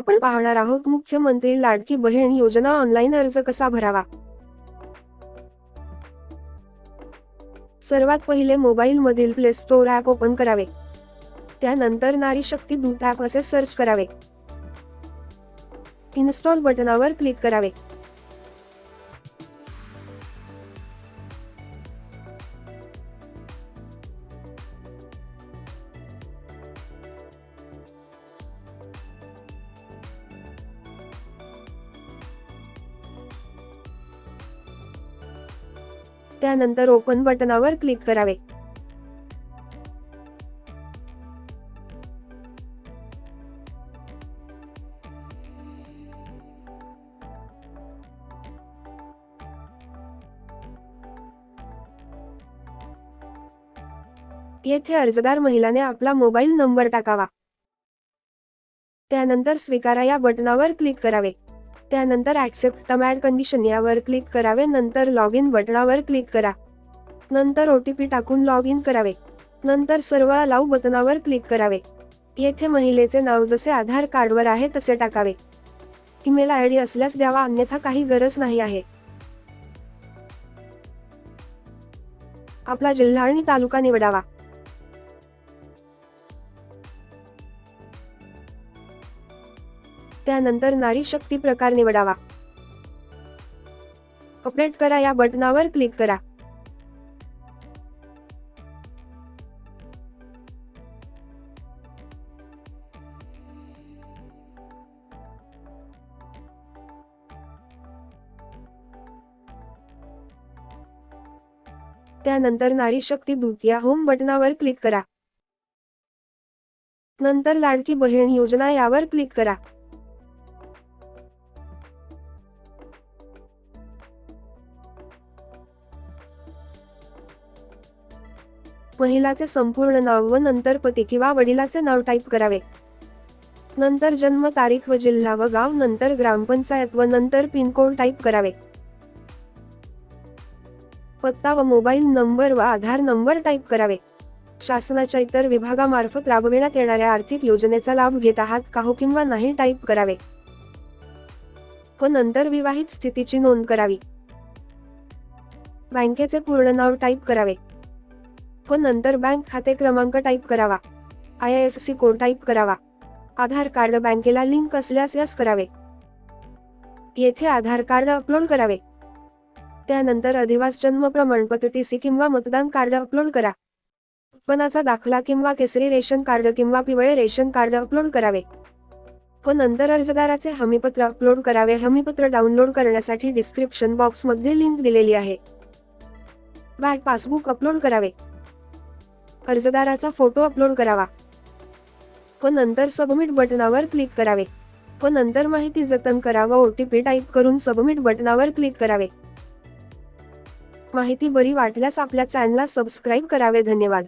आपण पाहणार आहोत मुख्यमंत्री लाडकी बहीण योजना ऑनलाईन अर्ज कसा भरावा। सर्वात पहिले मोबाईल मधील प्ले स्टोर ॲप ओपन करावे। त्यानंतर नारी शक्ती दूत ॲप असे सर्च करावे। इन्स्टॉल बटनावर क्लिक करावे। त्यानंतर ओपन बटनावर क्लिक करावे। येथे अर्जदार महिलाने आपला मोबाईल नंबर टाकावा। त्यानंतर स्वीकारा या बटनावर क्लिक करावे। त्यानंतर ॲक्सेप्ट टर्म अँड कंडिशन यावर क्लिक करावे। नंतर लॉग इन बटनावर क्लिक करा। नंतर OTP टाकून लॉग इन करावे। नंतर सर्व अलाउ बटनावर क्लिक करावे। येथे महिलेचे नाव जसे आधार कार्डवर आहे तसे टाकावे। ईमेल ID असल्यास द्यावा, अन्यथा काही गरज नाही आहे। आपला जिल्हा आणि तालुका निवडावा। त्यानंतर नारी शक्ती प्रकार निवडावा। अपडेट करा या बटनावर क्लिक करा। त्यानंतर नारी शक्ती दूत या होम बटनावर क्लिक करा। नंतर लाडकी बहीण योजना यावर क्लिक करा। महिलाचे संपूर्ण नाव व नंतर पती किंवा वडिलाचे नाव टाईप करावे। नंतर जन्म तारीख व जिल्हा व गाव, नंतर ग्रामपंचायत व नंतर पिनकोड टाईप करावे। पत्ता व मोबाईल नंबर व आधार नंबर टाईप करावे। शासनाच्या इतर विभागामार्फत राबविण्यात येणाऱ्या आर्थिक योजनेचा लाभ घेत आहात का हो किंवा नाही टाईप करावे व नंतर विवाहित स्थितीची नोंद करावी। बँकेचे पूर्ण नाव टाईप करावे व नंतर बँक खाते क्रमांक टाईप करावा। IFSC कोड टाईप करावा। आधार कार्ड बँकेला लिंक असल्यास यस करावे। येथे आधार कार्ड अपलोड करावे। त्यानंतर अधिवास जन्म प्रमाणपत्र TC किंवा मतदान कार्ड अपलोड करा। उत्पन्नाचा दाखला किंवा केसरी रेशन कार्ड किंवा पिवळे रेशन कार्ड अपलोड करावे व नंतर अर्जदाराचे हमीपत्र अपलोड करावे। हमीपत्र डाउनलोड करण्यासाठी डिस्क्रिप्शन बॉक्स मध्ये लिंक दिलेली आहे। बँक पासबुक अपलोड करावे। अर्जदाराचा फोटो अपलोड करावा व नंतर सबमिट बटनावर क्लिक करावे व नंतर माहिती जतन करा व OTP टाईप करून सबमिट बटनावर क्लिक करावे। माहिती बरी वाटल्यास आपल्या चॅनलला सबस्क्राईब करावे। धन्यवाद।